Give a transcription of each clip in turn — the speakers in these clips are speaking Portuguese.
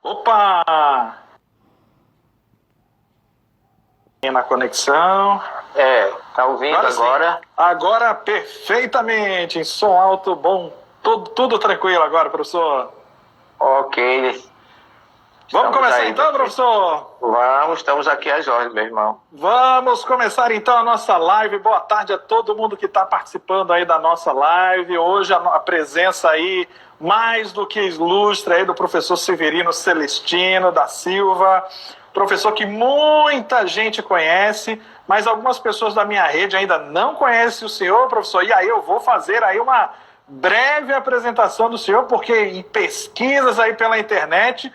Opa! Na conexão. Tá ouvindo agora? Agora perfeitamente, em som alto, bom, tudo tranquilo agora, professor. Ok. Vamos começar então, professor? Vamos, estamos aqui às ordens, meu irmão. Vamos começar então a nossa live. Boa tarde a todo mundo que está participando aí da nossa live. Hoje a presença aí mais do que ilustre aí do professor Severino Celestino da Silva, professor que muita gente conhece, mas algumas pessoas da minha rede ainda não conhecem o senhor, professor. E aí eu vou fazer aí uma breve apresentação do senhor, porque em pesquisas aí pela internet,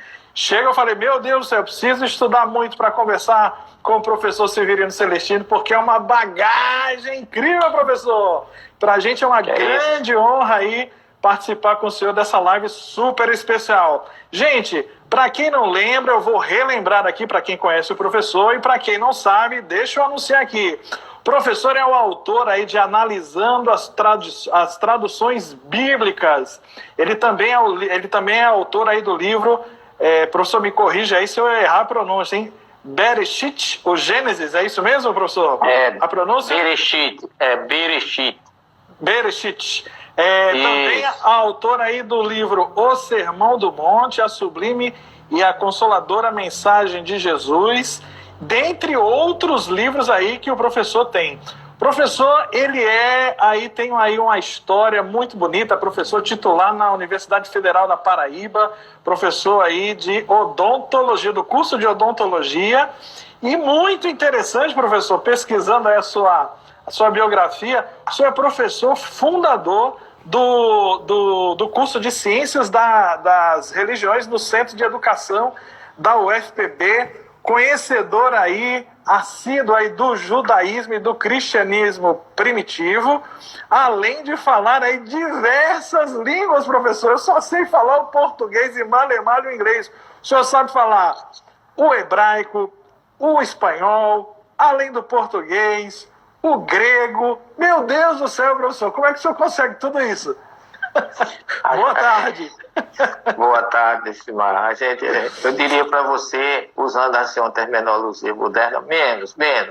eu falei, meu Deus do céu, eu preciso estudar muito para conversar com o professor Severino Celestino, porque é uma bagagem incrível, professor. Para a gente é uma grande honra aí participar com o senhor dessa live super especial. Gente, para quem não lembra, eu vou relembrar aqui para quem conhece o professor, e para quem não sabe, deixa eu anunciar aqui. O professor é o autor aí de Analisando as Traduções Bíblicas. Ele também é autor aí do livro, professor, me corrija aí se eu errar a pronúncia, hein? Bereshit, o Gênesis, é isso mesmo, professor? A pronúncia? Bereshit, Bereshit. Bereshit. Também a autora aí do livro O Sermão do Monte, a Sublime e a Consoladora Mensagem de Jesus, dentre outros livros aí que o professor tem. Professor, tem aí uma história muito bonita, professor titular na Universidade Federal da Paraíba, professor aí de odontologia, do curso de odontologia, e muito interessante, professor, pesquisando aí a sua biografia, o senhor é professor fundador do curso de Ciências das Religiões no Centro de Educação da UFPB, conhecedor aí, assíduo aí do judaísmo e do cristianismo primitivo, além de falar aí diversas línguas, professor. Eu só sei falar o português e mal o inglês. O senhor sabe falar o hebraico, o espanhol, além do português, o grego. Meu Deus do céu, professor, como é que o senhor consegue tudo isso? Boa tarde. Boa tarde, Simar. Eu diria para você, usando assim uma terminologia moderna, menos, né?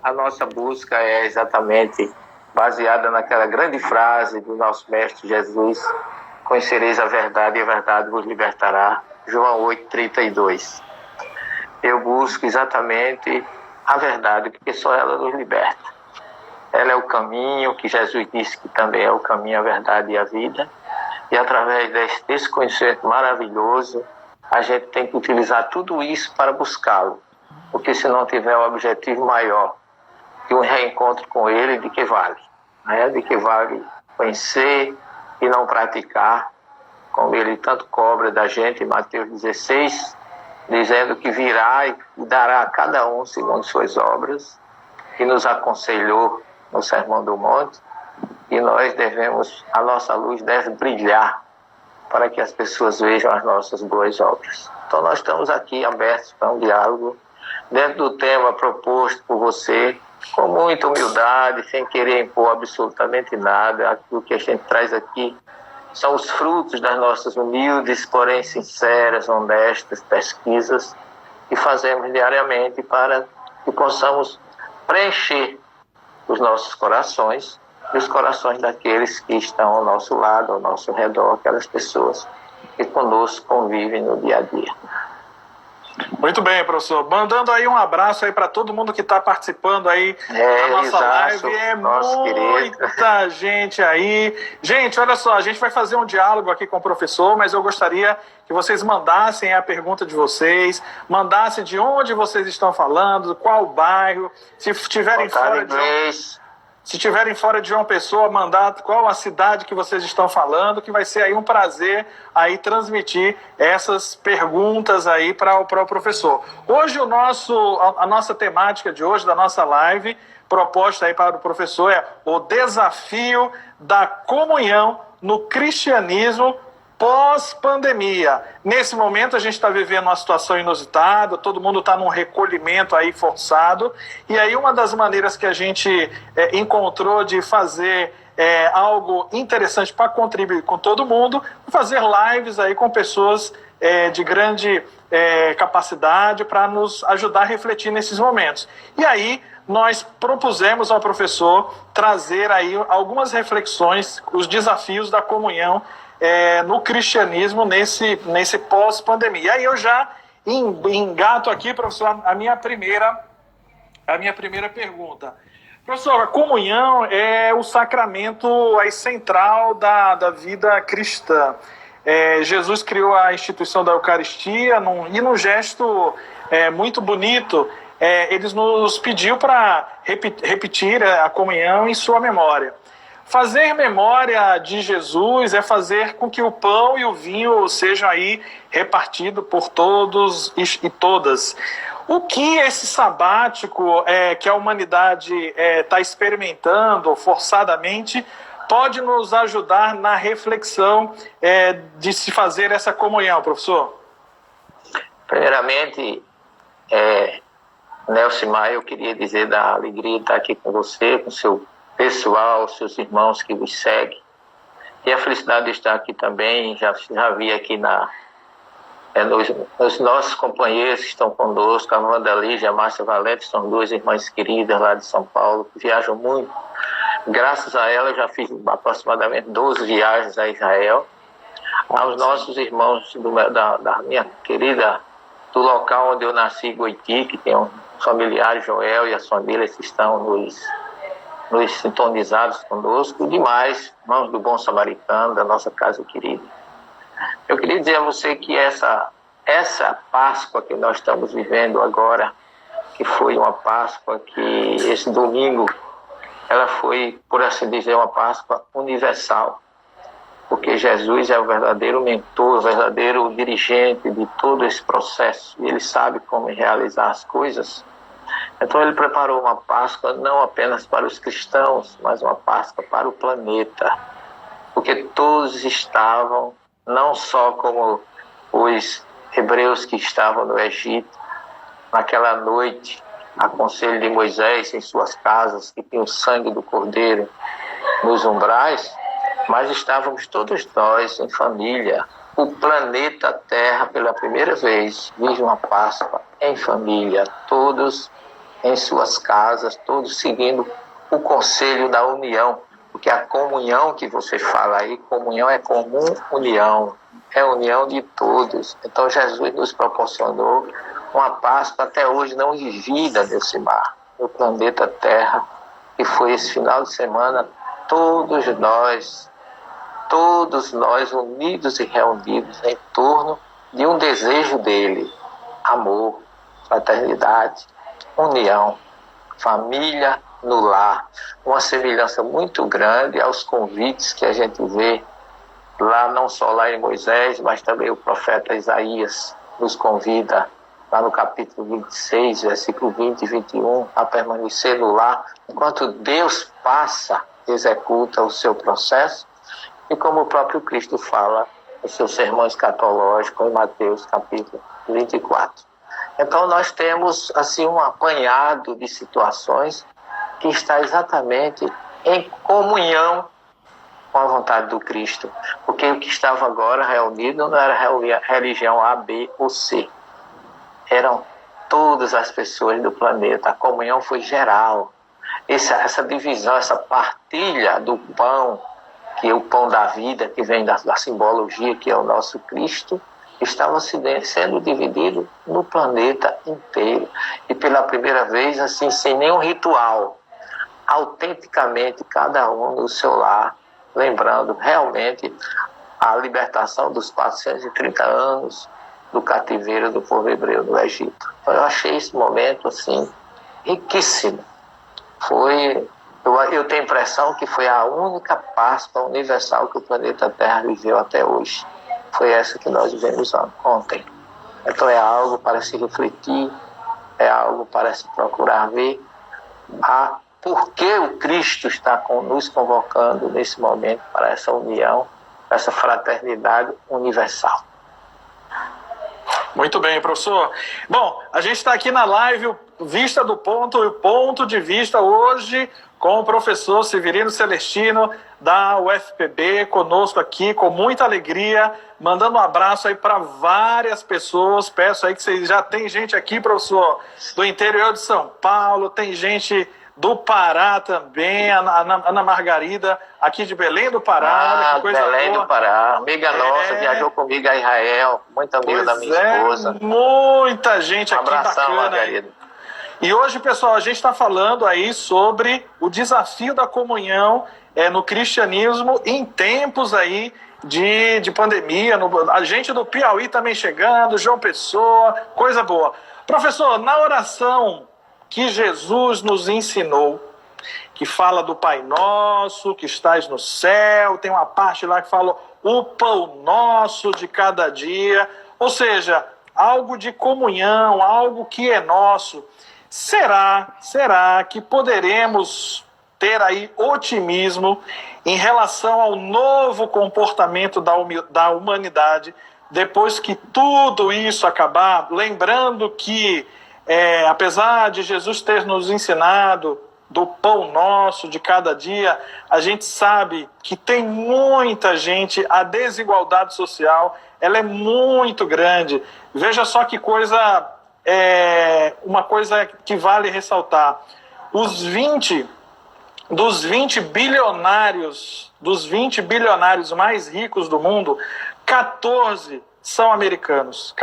A nossa busca é exatamente baseada naquela grande frase do nosso mestre Jesus: conhecereis a verdade e a verdade vos libertará. João 8:32. Eu busco exatamente a verdade, porque só ela nos liberta. Ela é o caminho, que Jesus disse que também é o caminho, a verdade e a vida. E através desse conhecimento maravilhoso, a gente tem que utilizar tudo isso para buscá-lo. Porque se não tiver um objetivo maior que um reencontro com ele, de que vale? De que vale conhecer e não praticar, como ele tanto cobra da gente em Mateus 16, dizendo que virá e dará a cada um segundo suas obras, que nos aconselhou no Sermão do Monte, e a nossa luz deve brilhar para que as pessoas vejam as nossas boas obras. Então nós estamos aqui abertos para um diálogo dentro do tema proposto por você, com muita humildade, sem querer impor absolutamente nada. Aquilo que a gente traz aqui são os frutos das nossas humildes, porém sinceras, honestas pesquisas que fazemos diariamente para que possamos preencher os nossos corações e os corações daqueles que estão ao nosso lado, ao nosso redor, aquelas pessoas que conosco convivem no dia a dia. Muito bem, professor. Mandando aí um abraço aí para todo mundo que está participando aí da nossa live. Muita gente aí. Gente, olha só, a gente vai fazer um diálogo aqui com o professor, mas eu gostaria que vocês mandassem a pergunta de vocês, mandassem de onde vocês estão falando, qual bairro, se estiverem fora de João Pessoa, mandar qual a cidade que vocês estão falando, que vai ser aí um prazer aí transmitir essas perguntas aí para o professor. Hoje a nossa temática de hoje, da nossa live, proposta aí para o professor, é o desafio da comunhão no cristianismo pós-pandemia. Nesse momento a gente está vivendo uma situação inusitada, todo mundo está num recolhimento aí forçado, e aí uma das maneiras que a gente encontrou de fazer algo interessante para contribuir com todo mundo, fazer lives aí com pessoas de grande capacidade para nos ajudar a refletir nesses momentos. E aí nós propusemos ao professor trazer aí algumas reflexões, os desafios da comunhão no cristianismo nesse pós-pandemia. E aí eu já engato aqui, professor, a minha primeira pergunta. Professor, a comunhão é o sacramento aí central da vida cristã. Jesus criou a instituição da Eucaristia e num gesto muito bonito, ele nos pediu para repetir a comunhão em sua memória. Fazer memória de Jesus é fazer com que o pão e o vinho sejam aí repartidos por todos e todas. O que esse sabático que a humanidade está experimentando forçadamente pode nos ajudar na reflexão de se fazer essa comunhão, professor? Primeiramente, Nelson Maia, eu queria dizer da alegria de estar aqui com você, com seu pessoal, seus irmãos que vos seguem. E a felicidade de estar aqui também, já vi aqui nos nossos companheiros que estão conosco, a Wanda Lígia, a Márcia Valente, são duas irmãs queridas lá de São Paulo, que viajam muito. Graças a ela, eu já fiz aproximadamente 12 viagens a Israel. Aos nossos irmãos da minha querida, do local onde eu nasci, Goiti, que tem um familiar, Joel, e as famílias que estão nos sintonizados conosco, e demais, irmãos do Bom Samaritano, da nossa casa querida. Eu queria dizer a você que essa Páscoa que nós estamos vivendo agora, que foi uma Páscoa que esse domingo, ela foi, por assim dizer, uma Páscoa universal, porque Jesus é o verdadeiro mentor, o verdadeiro dirigente de todo esse processo, e ele sabe como realizar as coisas. Então ele preparou uma Páscoa não apenas para os cristãos, mas uma Páscoa para o planeta, porque todos estavam, não só como os hebreus que estavam no Egito, naquela noite, a conselho de Moisés em suas casas, que tinha o sangue do Cordeiro nos umbrais, mas estávamos todos nós em família. O planeta Terra, pela primeira vez, vive uma Páscoa em família, todos em suas casas, todos seguindo o conselho da união, porque a comunhão que você fala aí, comunhão é comum união, é união de todos. Então Jesus nos proporcionou uma Páscoa até hoje não vivida nesse mar, no planeta Terra, que foi esse final de semana, todos nós unidos e reunidos em torno de um desejo dele, amor, fraternidade, união, família no lar, uma semelhança muito grande aos convites que a gente vê lá, não só lá em Moisés, mas também o profeta Isaías nos convida lá no capítulo 26, versículo 20 e 21, a permanecer no lar, enquanto Deus executa o seu processo, e como o próprio Cristo fala no seu sermão escatológico em Mateus capítulo 24. Então nós temos assim um apanhado de situações que está exatamente em comunhão com a vontade do Cristo, porque o que estava agora reunido não era religião A, B ou C, eram todas as pessoas do planeta. A comunhão foi geral. Essa divisão, essa partilha do pão, que é o pão da vida, que vem da simbologia, que é o nosso Cristo, estava sendo dividido no planeta inteiro. E pela primeira vez, assim, sem nenhum ritual, autenticamente, cada um no seu lar, lembrando realmente a libertação dos 430 anos do cativeiro do povo hebreu no Egito. Então, eu achei esse momento, assim, riquíssimo. Eu tenho a impressão que foi a única Páscoa universal que o planeta Terra viveu até hoje. Foi essa que nós vivemos ontem. Então é algo para se refletir, é algo para se procurar ver por que o Cristo está nos convocando nesse momento para essa união, essa fraternidade universal. Muito bem, professor. Bom, a gente está aqui na live, vista do ponto de vista hoje com o professor Severino Celestino da UFPB, conosco aqui, com muita alegria, mandando um abraço aí para várias pessoas. Peço aí que vocês já tem gente aqui, professor, do interior de São Paulo, tem gente do Pará também, Ana Margarida, aqui de Belém do Pará. Olha que coisa Belém boa. do Pará, amiga nossa, viajou comigo a Israel, muito amiga da minha esposa. Muita gente aqui abração, bacana. Margarida. E hoje, pessoal, a gente está falando aí sobre o desafio da comunhão no cristianismo em tempos aí de pandemia. A gente do Piauí também chegando, João Pessoa, coisa boa. Professor, na oração que Jesus nos ensinou, que fala do Pai Nosso, que estás no céu, tem uma parte lá que fala o pão nosso de cada dia, ou seja, algo de comunhão, algo que é nosso. Será que poderemos ter aí otimismo em relação ao novo comportamento da humanidade depois que tudo isso acabar? Lembrando que, apesar de Jesus ter nos ensinado do pão nosso de cada dia, a gente sabe que tem muita gente, a desigualdade social, ela é muito grande. Veja só que coisa, uma coisa que vale ressaltar. Dos 20 bilionários mais ricos do mundo, 14 são americanos.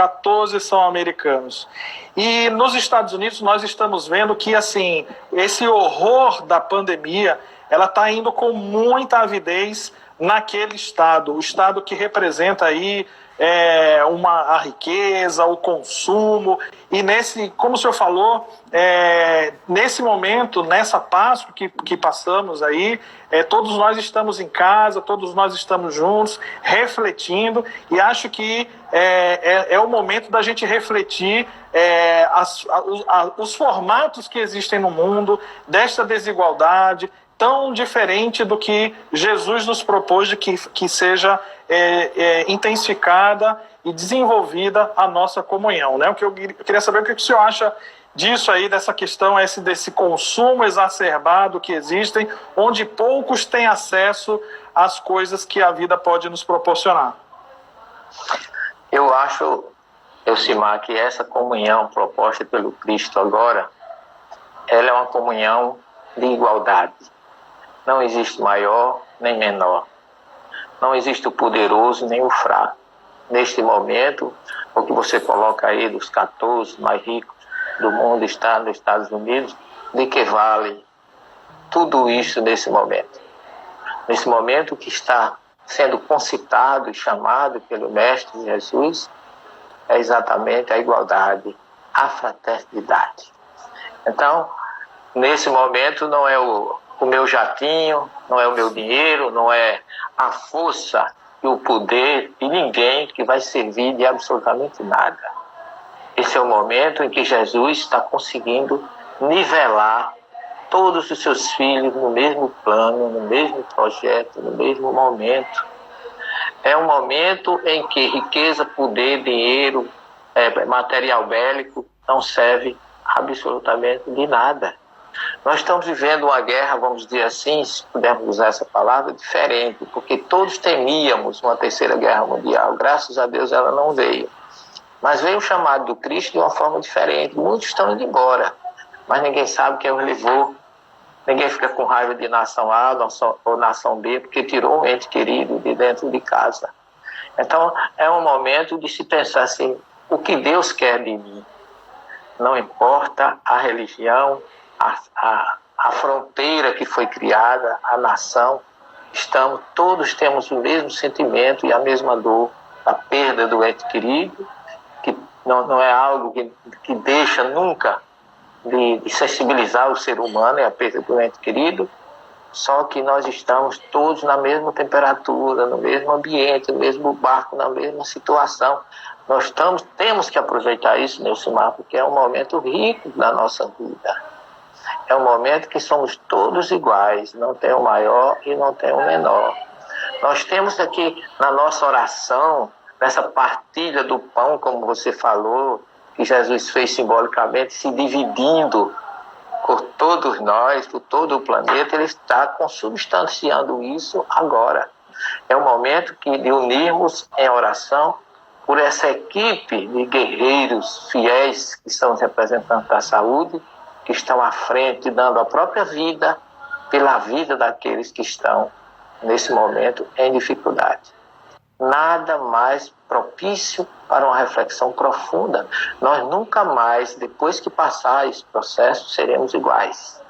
E nos Estados Unidos nós estamos vendo que, assim, esse horror da pandemia, ela está indo com muita avidez naquele estado, o estado que representa aí a riqueza, o consumo, e como o senhor falou, nesse momento, nessa Páscoa que passamos aí, todos nós estamos em casa, todos nós estamos juntos, refletindo, e acho que é o momento da gente refletir os formatos que existem no mundo, desta desigualdade, tão diferente do que Jesus nos propôs de que seja intensificada e desenvolvida a nossa comunhão, né? Eu queria saber o que o senhor acha disso aí, dessa questão, desse consumo exacerbado que existem, onde poucos têm acesso às coisas que a vida pode nos proporcionar. Eu acho, Elcimar, que essa comunhão proposta pelo Cristo agora, ela é uma comunhão de igualdade. Não existe maior nem menor. Não existe o poderoso nem o fraco. Neste momento, o que você coloca aí dos 14 mais ricos do mundo está nos Estados Unidos, de que vale tudo isso nesse momento? Nesse momento que está sendo concitado e chamado pelo Mestre Jesus, é exatamente a igualdade, a fraternidade. Então, nesse momento não é o meu jatinho, não é o meu dinheiro, não é a força e o poder de ninguém que vai servir de absolutamente nada. Esse é o momento em que Jesus está conseguindo nivelar todos os seus filhos no mesmo plano, no mesmo projeto, no mesmo momento. É um momento em que riqueza, poder, dinheiro, material bélico não serve absolutamente de nada. Nós estamos vivendo uma guerra, vamos dizer assim, se pudermos usar essa palavra, diferente, porque todos temíamos uma terceira guerra mundial. Graças a Deus ela não veio. Mas veio o chamado do Cristo de uma forma diferente. Muitos estão indo embora, mas ninguém sabe quem os levou. Ninguém fica com raiva de nação A ou nação B, porque tirou um ente querido de dentro de casa. Então, é um momento de se pensar assim, o que Deus quer de mim? Não importa a religião, a fronteira que foi criada, a nação, todos temos o mesmo sentimento e a mesma dor, a perda do ente querido, que não é algo que deixa nunca de sensibilizar o ser humano, é a perda do ente querido, só que nós estamos todos na mesma temperatura, no mesmo ambiente, no mesmo barco, na mesma situação. Nós temos que aproveitar isso, Neucimar, porque é um momento rico da nossa vida. É um momento que somos todos iguais, não tem o maior e não tem o menor. Nós temos aqui na nossa oração, nessa partilha do pão, como você falou, que Jesus fez simbolicamente, se dividindo por todos nós, por todo o planeta, ele está consubstanciando isso agora. É o momento de unirmos em oração por essa equipe de guerreiros fiéis que são os representantes da saúde, que estão à frente, dando a própria vida pela vida daqueles que estão, nesse momento, em dificuldade. Nada mais propício para uma reflexão profunda. Nós nunca mais, depois que passar esse processo, seremos iguais.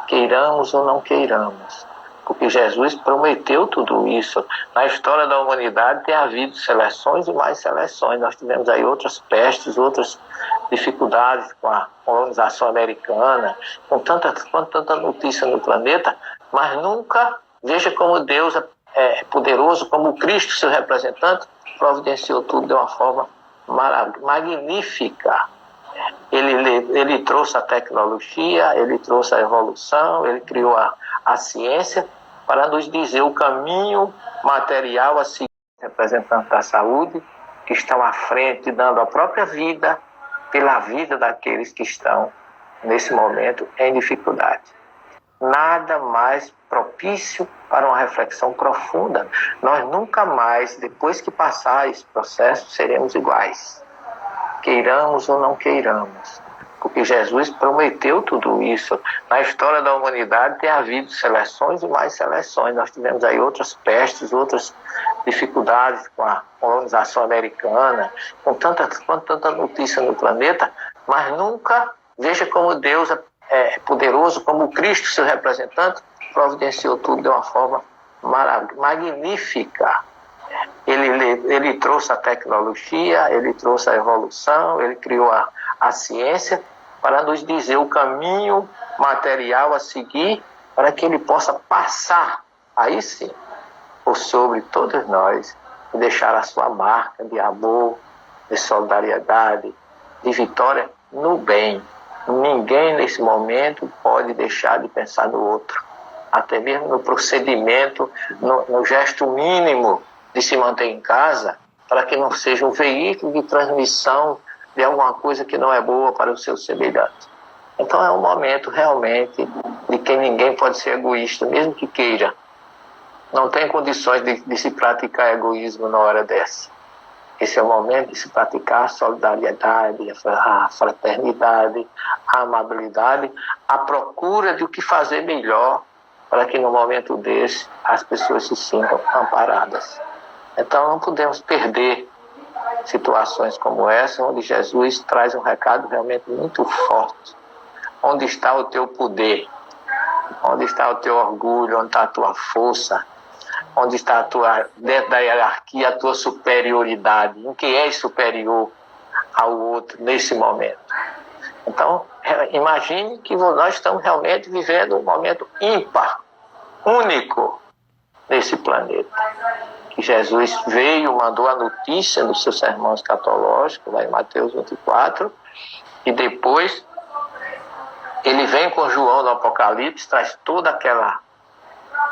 Queiramos ou não queiramos. Porque Jesus prometeu tudo isso. Na história da humanidade tem havido seleções e mais seleções. Nós tivemos aí outras pestes, outras dificuldades com a colonização americana, com tanta notícia no planeta, mas nunca, veja como Deus é poderoso, como Cristo, seu representante, providenciou tudo de uma forma magnífica. Ele trouxe a tecnologia, ele trouxe a evolução, ele criou a ciência para nos dizer o caminho material a seguir. Representantes da saúde que estão à frente, dando a própria vida pela vida daqueles que estão, nesse momento, em dificuldade. Nada mais propício para uma reflexão profunda. Nós nunca mais, depois que passar esse processo, seremos iguais. Queiramos ou não queiramos. Porque Jesus prometeu tudo isso. Na história da humanidade tem havido seleções e mais seleções. Nós tivemos aí outras pestes, outras dificuldades com a colonização americana, com tanta notícia no planeta, mas nunca, veja como Deus é poderoso, como Cristo, seu representante, providenciou tudo de uma forma magnífica. Ele trouxe a tecnologia, ele trouxe a evolução, ele criou a ciência para nos dizer o caminho material a seguir para que ele possa passar, aí sim, por sobre todos nós e deixar a sua marca de amor, de solidariedade, de vitória no bem. Ninguém nesse momento pode deixar de pensar no outro, até mesmo no procedimento, no gesto mínimo de se manter em casa, para que não seja um veículo de transmissão de alguma coisa que não é boa para o seu semelhante. Então é um momento realmente de que ninguém pode ser egoísta, mesmo que queira. Não tem condições de se praticar egoísmo na hora dessa. Esse é o momento de se praticar a solidariedade, a fraternidade, a amabilidade, a procura de o que fazer melhor para que no momento desse as pessoas se sintam amparadas. Então não podemos perder situações como essa, onde Jesus traz um recado realmente muito forte. Onde está o teu poder? Onde está o teu orgulho? Onde está a tua força? Onde está dentro da hierarquia, a tua superioridade? Em que és superior ao outro nesse momento? Então, imagine que nós estamos realmente vivendo um momento ímpar, único nesse planeta. Que Jesus veio, mandou a notícia do seu sermão escatológico, lá em Mateus 24, e depois ele vem com João no Apocalipse, traz toda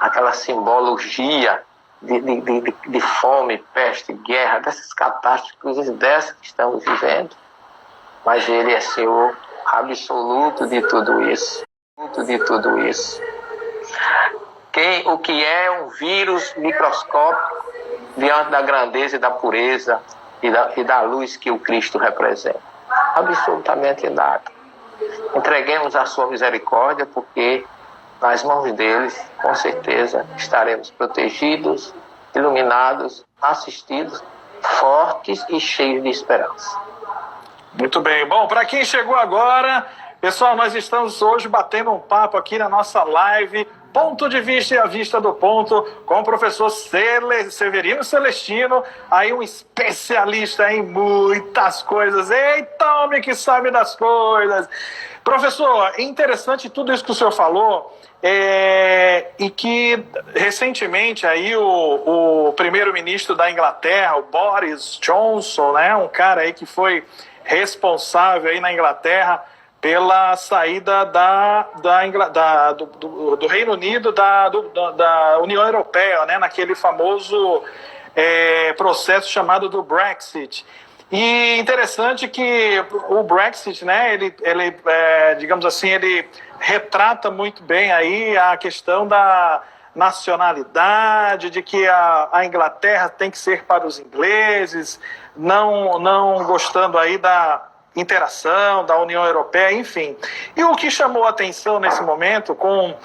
aquela simbologia de fome, peste, guerra, dessas catástrofes, dessas que estamos vivendo. Mas ele é Senhor absoluto de tudo isso. O que é um vírus microscópico diante da grandeza e da pureza e da luz que o Cristo representa? Absolutamente nada. Entreguemos a sua misericórdia, porque nas mãos deles, com certeza, estaremos protegidos, iluminados, assistidos, fortes e cheios de esperança. Muito bem. Bom, para quem chegou agora, pessoal, nós estamos hoje batendo um papo aqui na nossa live Ponto de Vista e a Vista do Ponto, com o professor Severino Celestino, aí um especialista em muitas coisas. Eita, homem que sabe das coisas! Professor, é interessante tudo isso que o senhor falou, e que recentemente aí o primeiro-ministro da Inglaterra, o Boris Johnson, né, um cara aí que foi responsável aí na Inglaterra pela saída do Reino Unido da União Europeia, né, naquele famoso processo chamado do Brexit. E interessante que o Brexit, né, digamos assim, ele retrata muito bem aí a questão da nacionalidade, de que a Inglaterra tem que ser para os ingleses, não gostando aí da interação da União Europeia, enfim. E o que chamou a atenção nesse momento, com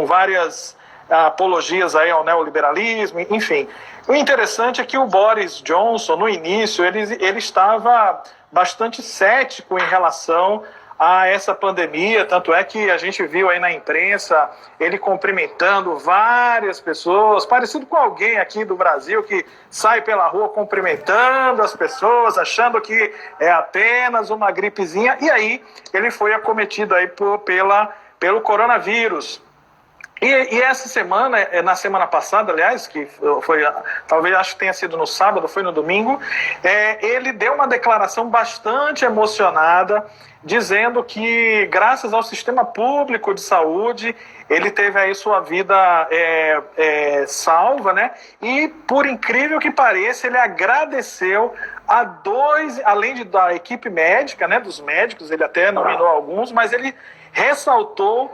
várias apologias aí ao neoliberalismo, enfim. O interessante é que o Boris Johnson, no início, ele estava bastante cético em relação a essa pandemia, tanto é que a gente viu aí na imprensa ele cumprimentando várias pessoas, parecido com alguém aqui do Brasil que sai pela rua cumprimentando as pessoas, achando que é apenas uma gripezinha, e aí ele foi acometido aí pelo coronavírus. E essa semana, na semana passada, aliás, que foi, talvez acho que tenha sido no sábado, foi no domingo, ele deu uma declaração bastante emocionada, dizendo que, graças ao sistema público de saúde, ele teve aí sua vida salva, né? E, por incrível que pareça, ele agradeceu a dois, além da equipe médica, né, dos médicos, ele até nominou alguns, mas ele ressaltou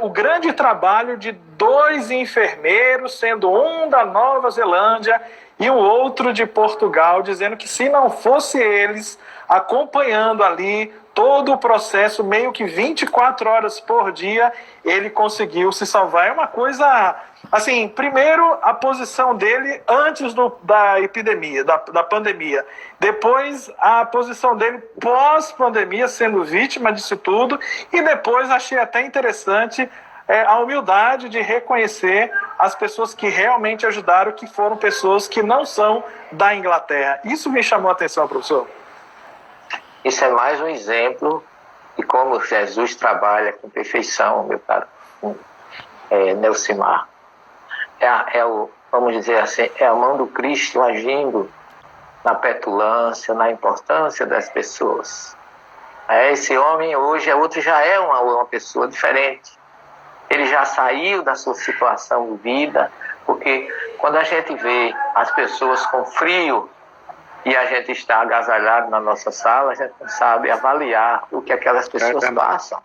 o grande trabalho de dois enfermeiros, sendo um da Nova Zelândia e o outro de Portugal, dizendo que se não fosse eles acompanhando ali todo o processo, meio que 24 horas por dia, ele conseguiu se salvar. É uma coisa, assim, primeiro a posição dele antes da epidemia, da pandemia. Depois a posição dele pós-pandemia, sendo vítima disso tudo. E depois achei até interessante a humildade de reconhecer as pessoas que realmente ajudaram, que foram pessoas que não são da Inglaterra. Isso me chamou a atenção, professor. Isso é mais um exemplo de como Jesus trabalha com perfeição, meu caro Nelcimar. Vamos dizer assim, é a mão do Cristo agindo na petulância, na importância das pessoas. Esse homem hoje, outro já é uma pessoa diferente. Ele já saiu da sua situação de vida, porque quando a gente vê as pessoas com frio e a gente está agasalhado na nossa sala, a gente não sabe avaliar o que aquelas pessoas passam.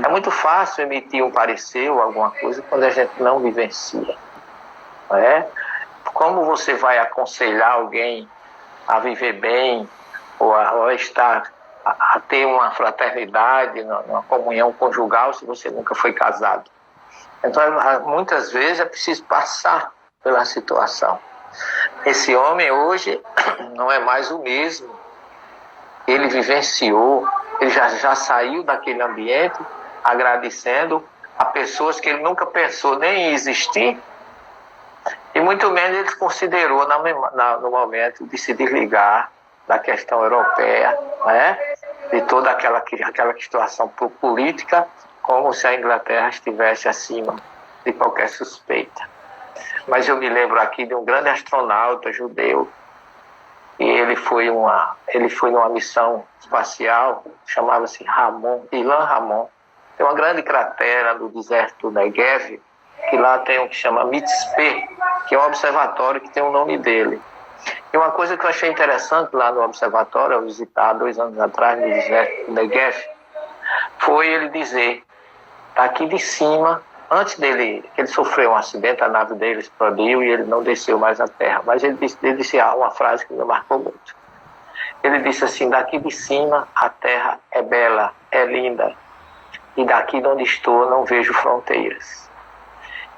É muito fácil emitir um parecer ou alguma coisa quando a gente não vivencia. Não é? Como você vai aconselhar alguém a viver bem ou a ter uma fraternidade, uma comunhão conjugal, se você nunca foi casado? Então, muitas vezes é preciso passar pela situação. Esse homem hoje não é mais o mesmo. Ele vivenciou, ele já saiu daquele ambiente agradecendo a pessoas que ele nunca pensou nem em existir, e muito menos ele considerou no momento de se desligar da questão europeia, né? De toda aquela situação política, como se a Inglaterra estivesse acima de qualquer suspeita. Mas eu me lembro aqui de um grande astronauta judeu, e ele foi numa missão espacial, chamava-se Ilan Ramon. Tem uma grande cratera no deserto do Negev, que lá tem o que chama Mitzpeh, que é um observatório que tem o nome dele. E uma coisa que eu achei interessante lá no observatório, eu visitar 2 anos atrás no deserto do Negev, foi ele dizer, aqui de cima, antes dele, ele sofreu um acidente, a nave dele explodiu e ele não desceu mais à terra. Mas ele disse uma frase que me marcou muito. Ele disse assim, daqui de cima a terra é bela, é linda, e daqui de onde estou não vejo fronteiras.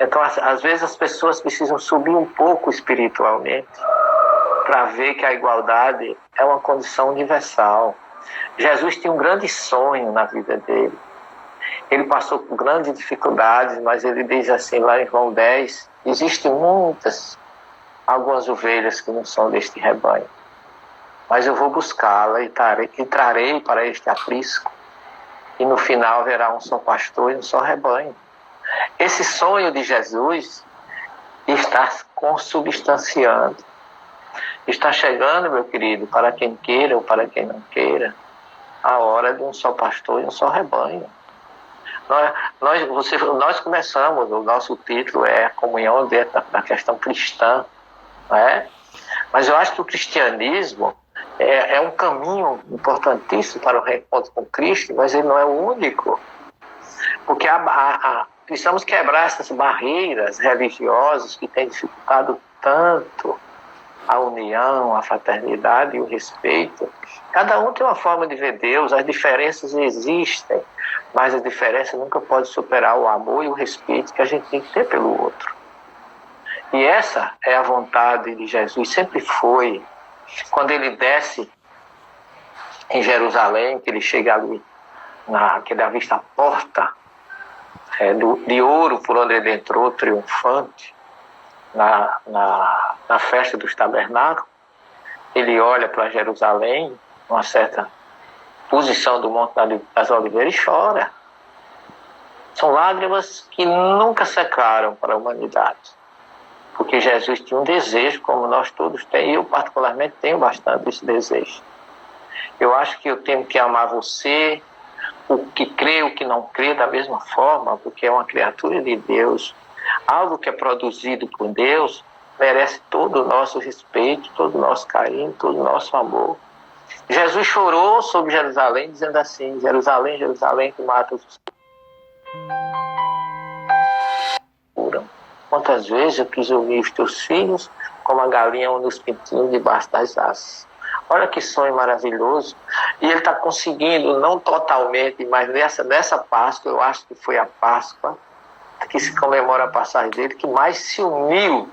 Então, às vezes as pessoas precisam subir um pouco espiritualmente para ver que a igualdade é uma condição universal. Jesus tinha um grande sonho na vida dele. Ele passou por grandes dificuldades, mas ele diz assim lá em João 10, existem algumas ovelhas que não são deste rebanho, mas eu vou buscá-la e trarei para este aprisco, e no final haverá um só pastor e um só rebanho. Esse sonho de Jesus está consubstanciando. Está chegando, meu querido, para quem queira ou para quem não queira, a hora de um só pastor e um só rebanho. Nós começamos, o nosso título é a comunhão dentro da questão cristã, não é? Mas eu acho que o cristianismo é um caminho importantíssimo para o reencontro com Cristo, mas ele não é o único. Porque precisamos quebrar essas barreiras religiosas que têm dificultado tanto a união, a fraternidade e o respeito. Cada um tem uma forma de ver Deus, as diferenças existem, mas a diferença nunca pode superar o amor e o respeito que a gente tem que ter pelo outro. E essa é a vontade de Jesus, sempre foi. Quando ele desce em Jerusalém, que ele chega ali, que ele avista a porta de ouro por onde ele entrou triunfante, na festa dos tabernáculos, ele olha para Jerusalém, uma certa posição do Monte das Oliveiras, e chora. São lágrimas que nunca secaram para a humanidade, porque Jesus tinha um desejo, como nós todos temos, e eu particularmente tenho bastante esse desejo. Eu acho que eu tenho que amar você, o que crê, o que não crê, da mesma forma, porque é uma criatura de Deus. Algo que é produzido por Deus merece todo o nosso respeito, todo o nosso carinho, todo o nosso amor. Jesus chorou sobre Jerusalém, dizendo assim: Jerusalém, Jerusalém, que mata os... Quantas vezes eu quis unir os teus filhos como a galinha une os pintinhos debaixo das asas. Olha que sonho maravilhoso. E ele está conseguindo, não totalmente, mas nessa Páscoa, eu acho que foi a Páscoa que se comemora a passagem dele, que mais se uniu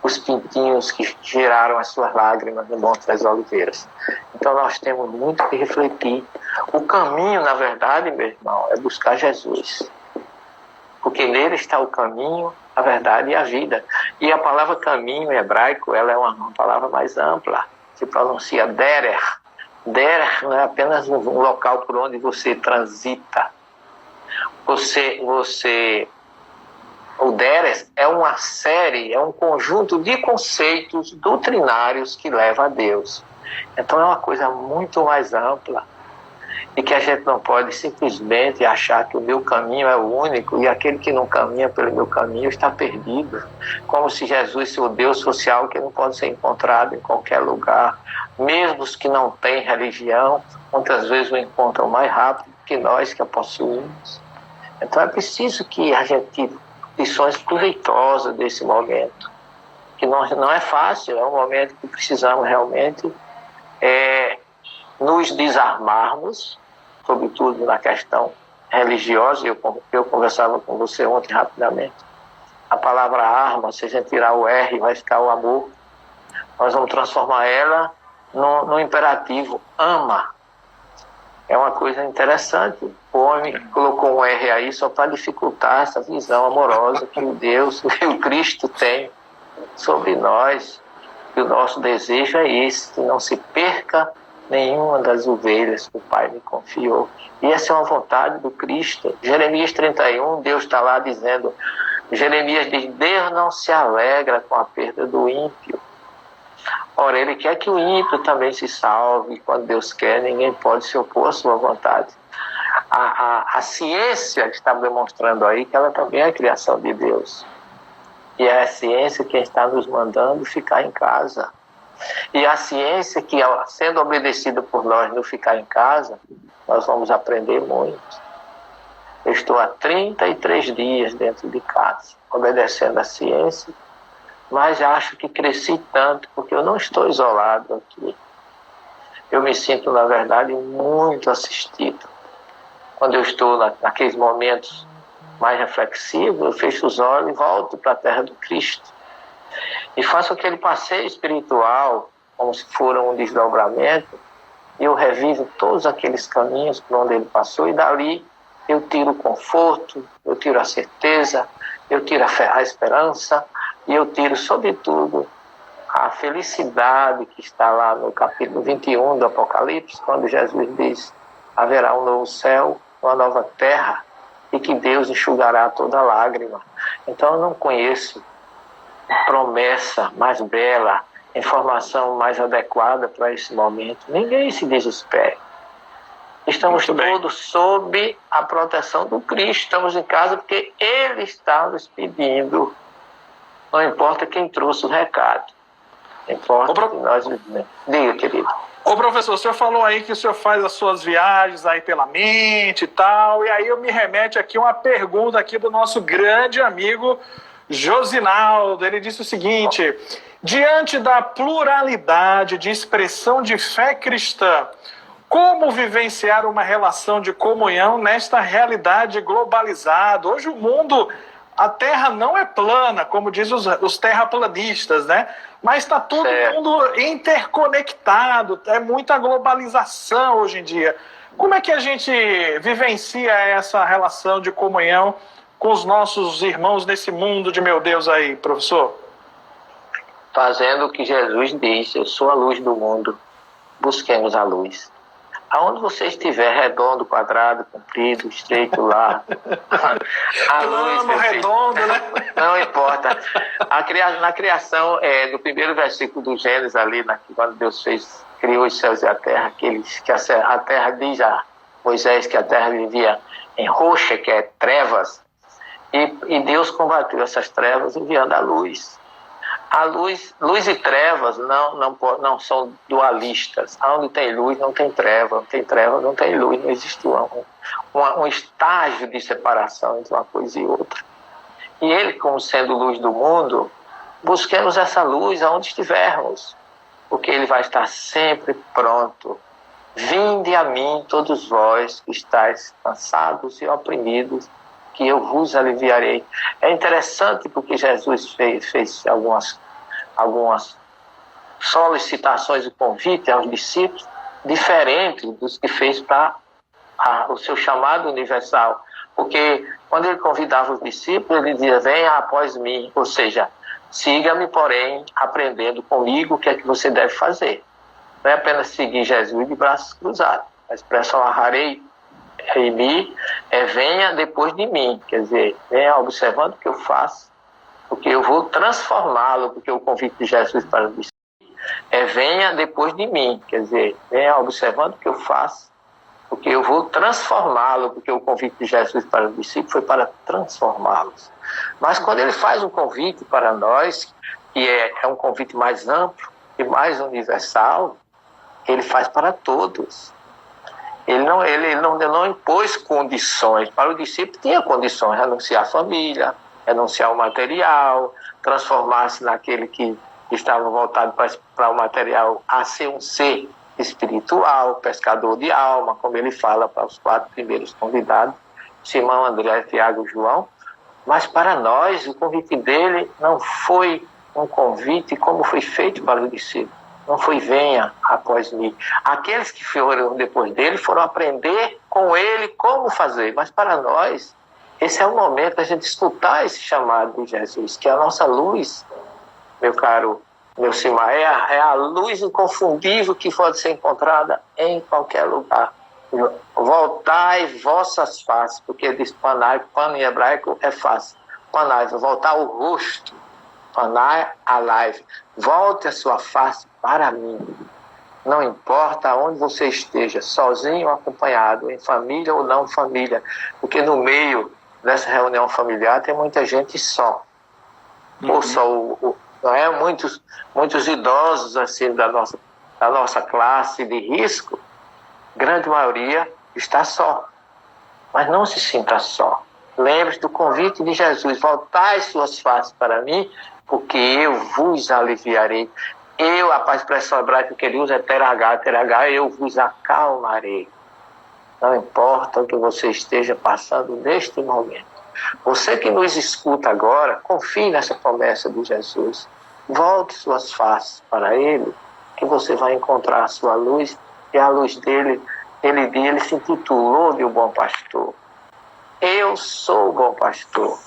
os pintinhos que geraram as suas lágrimas no Monte das Oliveiras. Então nós temos muito que refletir. O caminho, na verdade, meu irmão, é buscar Jesus. Porque nele está o caminho, a verdade e a vida. E a palavra caminho em hebraico, ela é uma palavra mais ampla. Se pronuncia derer. Derer não é apenas um local por onde você transita. O Deres é uma série, é um conjunto de conceitos doutrinários que leva a Deus. Então é uma coisa muito mais ampla e que a gente não pode simplesmente achar que o meu caminho é o único e aquele que não caminha pelo meu caminho está perdido. Como se Jesus fosse o Deus social que não pode ser encontrado em qualquer lugar. Mesmo os que não têm religião, muitas vezes o encontram mais rápido que nós que a possuímos. Então é preciso que a gente lições proveitosas desse momento, que não é fácil, é um momento que precisamos realmente nos desarmarmos, sobretudo na questão religiosa. Eu conversava com você ontem rapidamente, a palavra arma, se a gente tirar o R, vai ficar o amor, nós vamos transformar ela no imperativo, ama. É uma coisa interessante. O homem colocou um R aí só para dificultar essa visão amorosa que o Deus, que o Cristo tem sobre nós. E o nosso desejo é esse, que não se perca nenhuma das ovelhas que o Pai me confiou. E essa é uma vontade do Cristo. Jeremias 31, Deus está lá dizendo, Jeremias diz, Deus não se alegra com a perda do ímpio. Ora, ele quer que o ímpio também se salve, e quando Deus quer, ninguém pode se opor à sua vontade. A ciência está demonstrando aí que ela também é a criação de Deus. E é a ciência que está nos mandando ficar em casa. E a ciência que, sendo obedecida por nós no ficar em casa, nós vamos aprender muito. Eu estou há 33 dias dentro de casa, obedecendo a ciência, mas acho que cresci tanto, porque eu não estou isolado aqui. Eu me sinto, na verdade, muito assistido. Quando eu estou naqueles momentos mais reflexivos, eu fecho os olhos e volto para a terra do Cristo. E faço aquele passeio espiritual, como se for um desdobramento, e eu revivo todos aqueles caminhos por onde ele passou, e dali eu tiro o conforto, eu tiro a certeza, eu tiro a esperança, e eu tiro, sobretudo, a felicidade que está lá no capítulo 21 do Apocalipse, quando Jesus diz, haverá um novo céu, uma nova terra, e que Deus enxugará toda lágrima. Então eu não conheço promessa mais bela, informação mais adequada para esse momento. Ninguém se desespere. Estamos todos sob a proteção do Cristo. Estamos em casa porque Ele está nos pedindo. Não importa quem trouxe o recado. Importa que nós vivemos. Diga, querido. Ô professor, o senhor falou aí que o senhor faz as suas viagens aí pela mente e tal, e aí eu me remete aqui uma pergunta aqui do nosso grande amigo Josinaldo. Ele disse o seguinte: diante da pluralidade de expressão de fé cristã, como vivenciar uma relação de comunhão nesta realidade globalizada? Hoje o mundo, a Terra não é plana, como dizem os terraplanistas, né? Mas está todo mundo interconectado, é muita globalização hoje em dia. Como é que a gente vivencia essa relação de comunhão com os nossos irmãos nesse mundo de meu Deus aí, professor? Fazendo o que Jesus disse: eu sou a luz do mundo, busquemos a luz. Aonde você estiver, redondo, quadrado, comprido, estreito, largo, a luz, plano, redondo, né? Não importa. Na criação, no primeiro versículo do Gênesis, ali, quando Deus criou os céus e a terra, que a terra diz a Moisés que a terra vivia em roxa, que é trevas, e Deus combateu essas trevas enviando a luz. A luz e trevas não são dualistas. Onde tem luz não tem treva, onde tem treva não tem luz. Não existe um estágio de separação entre uma coisa e outra. E ele, como sendo luz do mundo, busquemos essa luz aonde estivermos, porque ele vai estar sempre pronto. Vinde a mim, todos vós que estáis cansados e oprimidos, que eu vos aliviarei. É interessante porque Jesus fez algumas solicitações e convite aos discípulos, diferentes dos que fez para o seu chamado universal. Porque quando ele convidava os discípulos, ele dizia: venha após mim, ou seja, siga-me, porém, aprendendo comigo o que é que você deve fazer. Não é apenas seguir Jesus de braços cruzados. A expressão aharei em mim venha depois de mim, quer dizer, venha observando o que eu faço, porque eu vou transformá-lo, porque o convite de Jesus para o discípulo venha depois de mim, quer dizer, venha observando o que eu faço, porque eu vou transformá-lo, porque o convite de Jesus para o discípulo foi para transformá-los. Mas quando ele faz um convite para nós, que é um convite mais amplo e mais universal, ele faz para todos. Ele não impôs condições. Para o discípulo tinha condições: renunciar à família, renunciar ao material, transformar-se naquele que estava voltado para o material a ser um ser espiritual, pescador de alma, como ele fala para os 4 primeiros convidados, Simão, André, Tiago e João. Mas para nós, o convite dele não foi um convite como foi feito para o discípulo. Não foi venha após mim. Aqueles que foram depois dele foram aprender com ele como fazer. Mas para nós, esse é o momento da gente escutar esse chamado de Jesus, que é a nossa luz, meu caro, meu Simar, é a luz inconfundível que pode ser encontrada em qualquer lugar. Voltai vossas faces, porque diz panai, pan em hebraico é face. Panai, voltar o rosto. Panai, a live. Volte a sua face para mim. Não importa onde você esteja, sozinho ou acompanhado, em família ou não família, porque no meio dessa reunião familiar tem muita gente só. Ou só não é? Muitos idosos assim da nossa classe de risco, grande maioria está só. Mas não se sinta só. Lembre-se do convite de Jesus: voltai suas faces para mim, porque eu vos aliviarei. A expressão hebraica que ele usa é teragá, eu vos acalmarei. Não importa o que você esteja passando neste momento. Você que nos escuta agora, confie nessa promessa de Jesus. Volte suas faces para ele, que você vai encontrar a sua luz, e a luz dele, ele se intitulou de o bom pastor. Eu sou o bom pastor.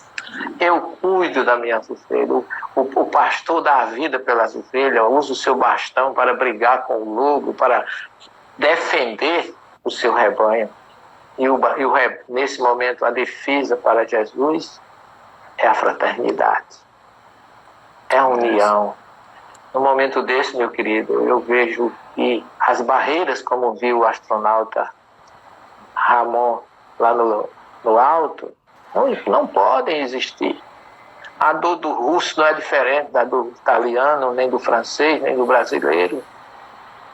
Eu cuido da minha ovelha. O pastor dá a vida pelas ovelhas, usa o seu bastão para brigar com o lobo, para defender o seu rebanho. Nesse momento, a defesa para Jesus é a fraternidade, é a união. No momento desse, meu querido, eu vejo que as barreiras, como viu o astronauta Ramon lá no alto, não podem existir. A dor do russo não é diferente da do italiano, nem do francês, nem do brasileiro.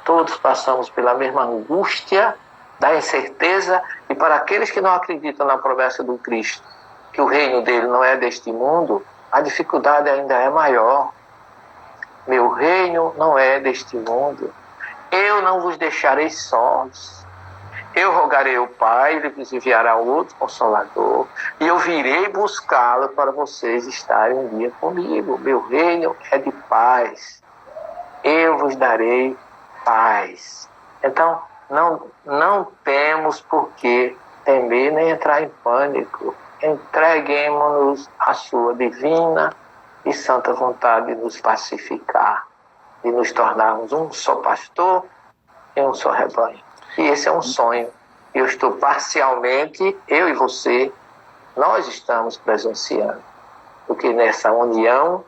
Todos passamos pela mesma angústia da incerteza, e para aqueles que não acreditam na promessa do Cristo, que o reino dele não é deste mundo, a dificuldade ainda é maior. Meu reino não é deste mundo. Eu não vos deixarei sós. Eu rogarei ao Pai, ele vos enviará outro Consolador, e eu virei buscá-lo para vocês estarem um dia comigo. Meu reino é de paz. Eu vos darei paz. Então, não temos por que temer nem entrar em pânico. Entreguemos-nos à sua divina e santa vontade de nos pacificar, de nos tornarmos um só pastor e um só rebanho. E esse é um sonho. Eu estou parcialmente, eu e você, nós estamos presenciando. Porque nessa união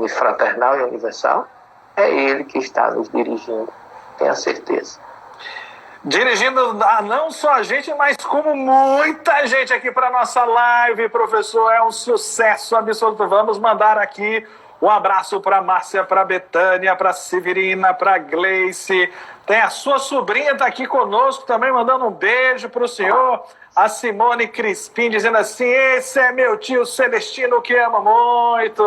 fraternal e universal, é Ele que está nos dirigindo. Tenha certeza. Dirigindo a não só a gente, mas como muita gente aqui para nossa live, professor. É um sucesso absoluto. Vamos mandar aqui um abraço para Márcia, para Betânia, para Severina, para Gleice. Tem a sua sobrinha, está aqui conosco também, mandando um beijo para o senhor. A Simone Crispim dizendo assim: esse é meu tio Celestino que ama muito.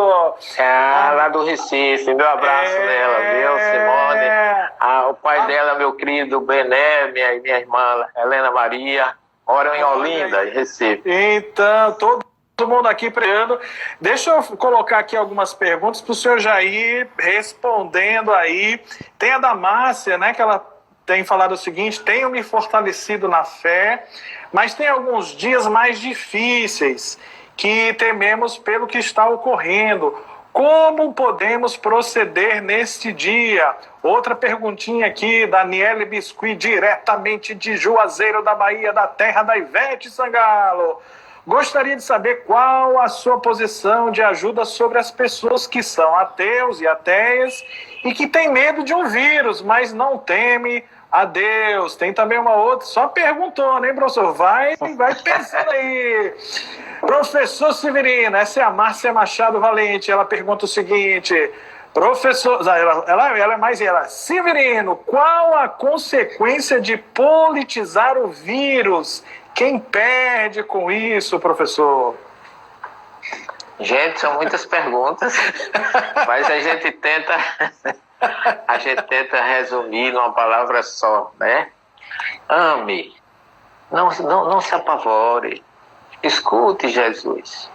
Lá do Recife, meu abraço nela, viu, Simone? O pai dela, meu querido Bené, minha irmã Helena Maria, moram em Olinda, em Recife. Então, todo mundo aqui preando. Deixa eu colocar aqui algumas perguntas para o senhor já ir respondendo aí. Tem a da Márcia, né, que ela tem falado o seguinte: tenho me fortalecido na fé, mas tem alguns dias mais difíceis que tememos pelo que está ocorrendo. Como podemos proceder neste dia? Outra perguntinha aqui, Daniele Biscuit, diretamente de Juazeiro da Bahia, da terra da Ivete Sangalo. Gostaria de saber qual a sua posição de ajuda sobre as pessoas que são ateus e ateias e que têm medo de um vírus, mas não temem a Deus. Tem também uma outra, só perguntou, né, professor? Vai pensando aí. Professor Severino, essa é a Márcia Machado Valente, ela pergunta o seguinte: professor, ela é mais ela. Severino, qual a consequência de politizar o vírus? Quem perde com isso, professor? Gente, são muitas perguntas, mas a gente tenta resumir numa palavra só, né? Ame, não se apavore, escute Jesus.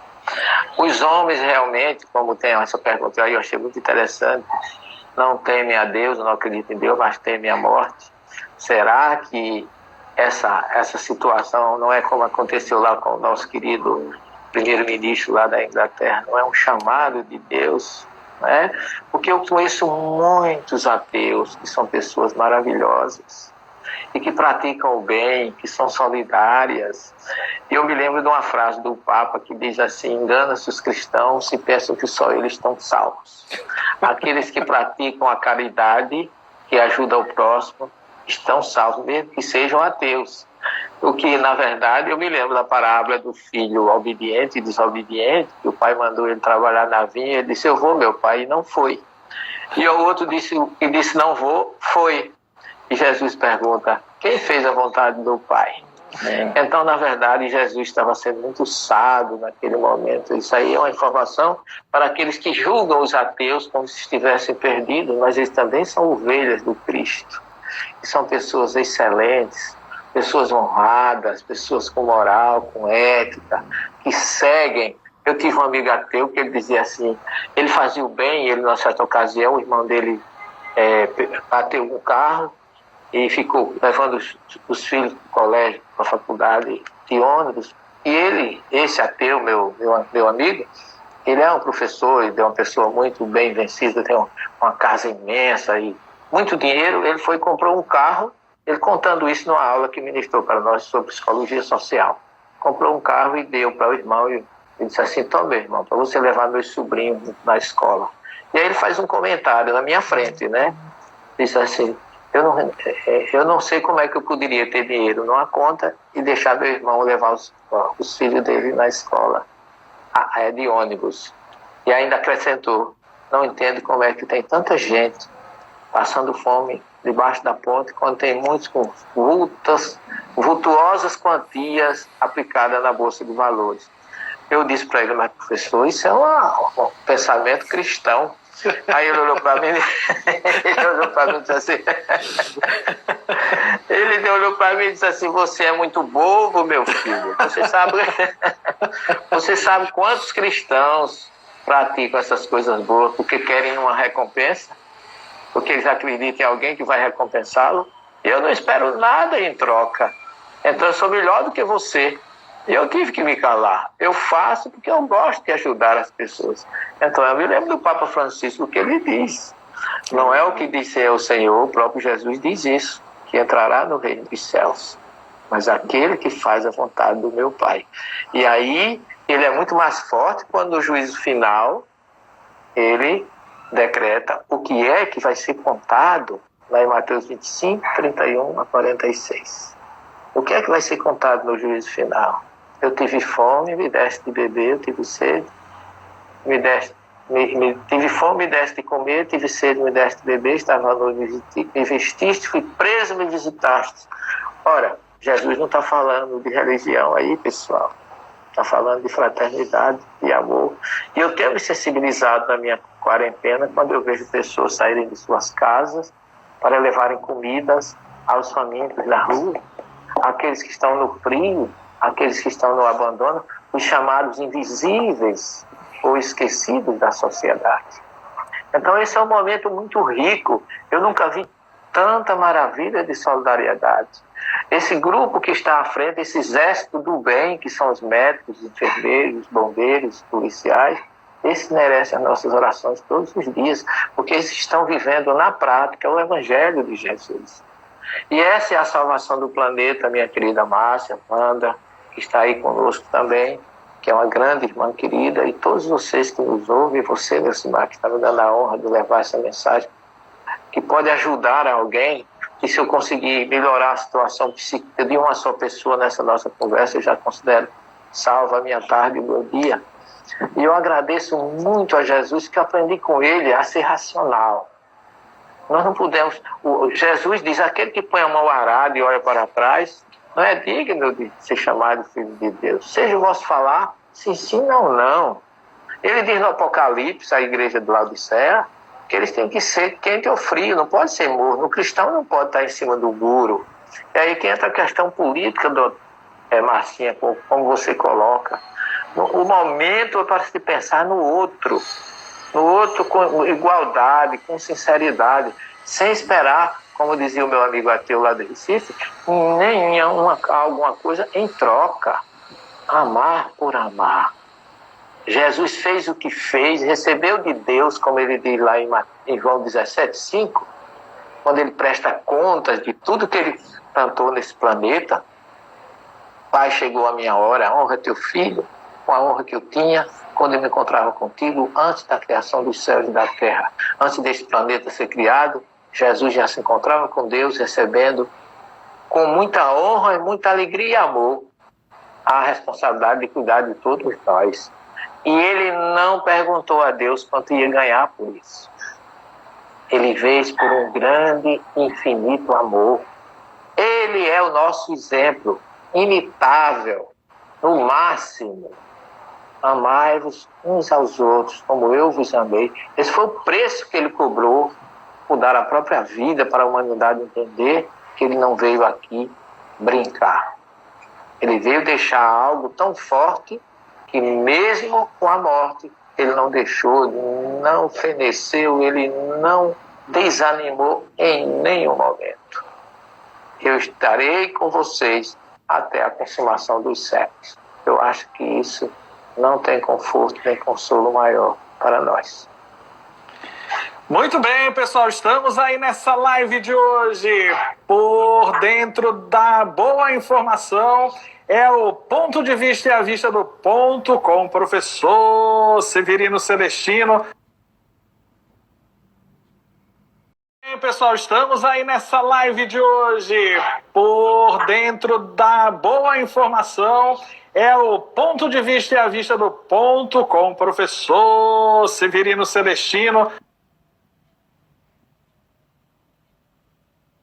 Os homens realmente, como tem essa pergunta aí, eu achei muito interessante, não temem a Deus, não acreditam em Deus, mas temem a morte. Será que essa situação não é como aconteceu lá com o nosso querido primeiro-ministro lá da Inglaterra? Não é um chamado de Deus, né? Porque eu conheço muitos ateus que são pessoas maravilhosas e que praticam o bem, que são solidárias. E eu me lembro de uma frase do Papa que diz assim: engana-se os cristãos se pensam que só eles estão salvos. Aqueles que praticam a caridade, que ajuda o próximo, estão salvos, mesmo que sejam ateus. O que, na verdade, eu me lembro da parábola do filho obediente e desobediente, que o pai mandou ele trabalhar na vinha, ele disse: eu vou, meu pai, e não foi. E o outro disse não vou, foi. E Jesus pergunta: quem fez a vontade do pai? Então, na verdade, Jesus estava sendo muito sábio naquele momento. Isso aí é uma informação para aqueles que julgam os ateus como se estivessem perdidos, mas eles também são ovelhas do Cristo. E são pessoas excelentes, pessoas honradas, pessoas com moral, com ética, que seguem. Eu tive um amigo ateu que ele dizia assim, ele fazia o bem, ele, numa certa ocasião, o irmão dele bateu um carro e ficou levando os filhos para o colégio, para a faculdade de ônibus. E ele, esse ateu, meu amigo, ele é um professor, ele é uma pessoa muito bem vencida, tem uma casa imensa e muito dinheiro. Ele foi e comprou um carro, ele contando isso numa aula que ministrou para nós sobre psicologia social. Comprou um carro e deu para o irmão e disse assim: toma, irmão, para você levar meu sobrinho na escola. E aí ele faz um comentário na minha frente, né? Diz assim: eu não sei como é que eu poderia ter dinheiro numa conta e deixar meu irmão levar os filhos dele na escola de ônibus. E ainda acrescentou: não entendo como é que tem tanta gente passando fome debaixo da ponte, quando tem muitos com vultuosas quantias aplicadas na Bolsa de Valores. Eu disse para ele: mas professor, isso é um pensamento cristão. Aí ele olhou para mim, e disse assim, ele olhou para mim e disse assim: você é muito bobo, meu filho. Você sabe quantos cristãos praticam essas coisas boas porque querem uma recompensa? Porque eles acreditam em alguém que vai recompensá-lo? Eu não espero nada em troca. Então eu sou melhor do que você. E eu tive que me calar. Eu faço porque eu gosto de ajudar as pessoas. Então eu me lembro do Papa Francisco, o que ele diz. Não é o que disse o Senhor, o próprio Jesus diz isso, que entrará no reino dos céus. Mas aquele que faz a vontade do meu Pai. E aí ele é muito mais forte quando no juízo final ele decreta o que é que vai ser contado lá em Mateus 25, 31 a 46. O que é que vai ser contado no juízo final? Eu tive fome, me deste de beber, eu tive sede, tive fome, me deste de comer, tive sede, me deste de beber, estava nu, me vestiste, fui preso, me visitaste. Ora, Jesus não está falando de religião aí, pessoal. Está falando de fraternidade, de amor. E eu tenho me sensibilizado na minha quarentena quando eu vejo pessoas saírem de suas casas para levarem comidas aos famintos da rua, aqueles que estão no frio, aqueles que estão no abandono, os chamados invisíveis ou esquecidos da sociedade. Então esse é um momento muito rico. Eu nunca vi tanta maravilha de solidariedade. Esse grupo que está à frente, esse exército do bem, que são os médicos, enfermeiros, bombeiros, policiais, esses merecem as nossas orações todos os dias, porque eles estão vivendo na prática o Evangelho de Jesus. E essa é a salvação do planeta, minha querida Márcia, Wanda, que está aí conosco também, que é uma grande irmã querida, e todos vocês que nos ouvem, você, meu Simar, que está me dando a honra de levar essa mensagem, que pode ajudar alguém, e se eu conseguir melhorar a situação psíquica de uma só pessoa nessa nossa conversa, eu já considero salva a minha tarde e o meu dia. E eu agradeço muito a Jesus, que aprendi com ele a ser racional. Nós não podemos... Jesus diz: aquele que põe a mão arada e olha para trás não é digno de ser chamado filho de Deus. Seja o vosso falar, sim, sim, não, não. Ele diz no Apocalipse, à igreja do Laodiceia, que eles têm que ser quente ou frio, não pode ser morno. O cristão não pode estar em cima do muro. E aí que entra a questão política, Marcinha, como você coloca. O momento é para se pensar no outro com igualdade, com sinceridade, sem esperar, como dizia o meu amigo ateu lá de Recife, alguma coisa em troca. Amar por amar. Jesus fez o que fez, recebeu de Deus, como ele diz lá em João 17,5, quando ele presta contas de tudo que ele plantou nesse planeta. Pai, chegou a minha hora, honra teu filho, com a honra que eu tinha quando eu me encontrava contigo antes da criação dos céus e da terra. Antes desse planeta ser criado, Jesus já se encontrava com Deus, recebendo com muita honra e muita alegria e amor a responsabilidade de cuidar de todos nós. E ele não perguntou a Deus quanto ia ganhar por isso. Ele fez por um grande, infinito amor. Ele é o nosso exemplo, imitável, no máximo. Amai-vos uns aos outros, como eu vos amei. Esse foi o preço que ele cobrou por dar a própria vida para a humanidade entender que ele não veio aqui brincar. Ele veio deixar algo tão forte que mesmo com a morte, ele não deixou, não feneceu, ele não desanimou em nenhum momento. Eu estarei com vocês até a consumação dos séculos. Eu acho que isso não tem conforto nem consolo maior para nós. Muito bem, pessoal, estamos aí nessa live de hoje, por dentro da boa informação. É o Ponto de Vista e a Vista do Ponto, com o professor Severino Celestino. Bem, pessoal, estamos aí nessa live de hoje, por dentro da boa informação. É o Ponto de Vista e a Vista do Ponto com o professor Severino Celestino.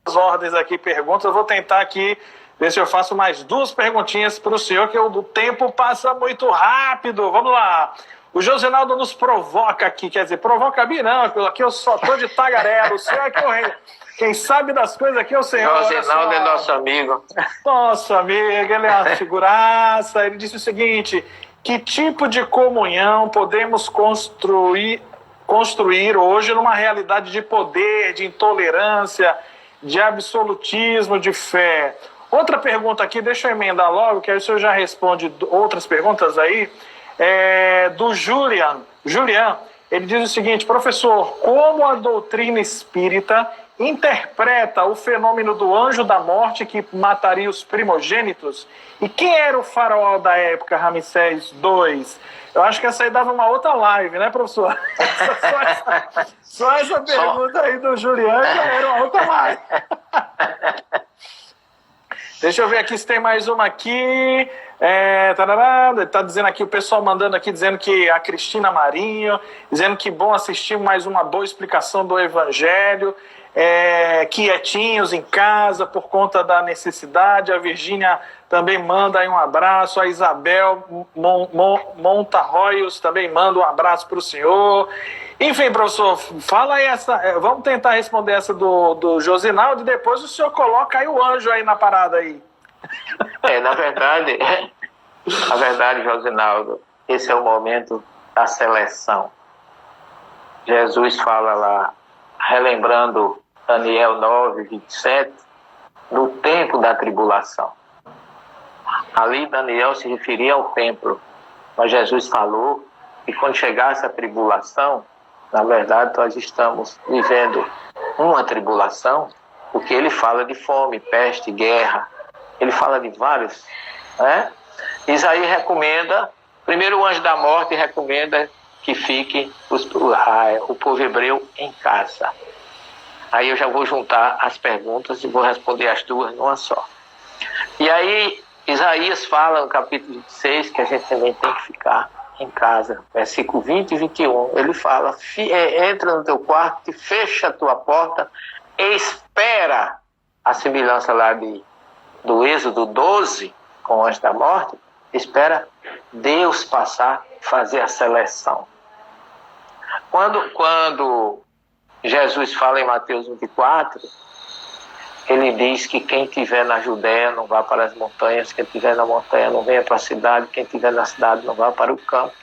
As ordens aqui, perguntas. Eu vou tentar aqui ver se eu faço mais 2 perguntinhas para o senhor, que o tempo passa muito rápido. Vamos lá. O Josinaldo nos provoca aqui, quer dizer, provoca a mim não, aqui eu só estou de tagarela. O senhor é que o rei. Quem sabe das coisas aqui é o senhor. Josinaldo é nosso amigo. Nosso amigo, ele é uma figuraça. Ele disse o seguinte: que tipo de comunhão podemos construir hoje numa realidade de poder, de intolerância, de absolutismo, de fé? Outra pergunta aqui, deixa eu emendar logo, que aí o senhor já responde outras perguntas aí. Do Julian, ele diz o seguinte: professor, como a doutrina espírita interpreta o fenômeno do anjo da morte que mataria os primogênitos? E quem era o faraó da época, Ramsés II? Eu acho que essa aí dava uma outra live, né, professor? Só essa pergunta aí do Juliano já era uma outra live. Deixa eu ver aqui se tem mais uma aqui. Tá dizendo aqui, o pessoal mandando aqui, dizendo que a Cristina Marinho, dizendo que bom assistir mais uma boa explicação do Evangelho. Quietinhos em casa por conta da necessidade. A Virgínia também manda aí um abraço. A Isabel Montarroios também manda um abraço para o senhor. Enfim, professor, fala aí vamos tentar responder essa do Josinaldo e depois o senhor coloca aí o anjo aí na parada aí. Na verdade, Josinaldo, esse é o momento da seleção. Jesus fala lá, relembrando Daniel 9, 27, no tempo da tribulação. Ali Daniel se referia ao templo, mas Jesus falou que quando chegasse a tribulação, na verdade nós estamos vivendo uma tribulação, porque ele fala de fome, peste, guerra, ele fala de vários, né? Isaías recomenda, primeiro o anjo da morte recomenda que fique o povo hebreu em casa. Aí eu já vou juntar as perguntas e vou responder as 2 numa só. E aí Isaías fala no capítulo 26 que a gente também tem que ficar em casa. Versículo 20 e 21. Ele fala, entra no teu quarto e fecha a tua porta e espera, a semelhança lá do Êxodo 12, com o anjo da morte, espera Deus passar, fazer a seleção. Quando Jesus fala em Mateus 24, ele diz que quem estiver na Judéia não vá para as montanhas, quem estiver na montanha não venha para a cidade, quem estiver na cidade não vá para o campo,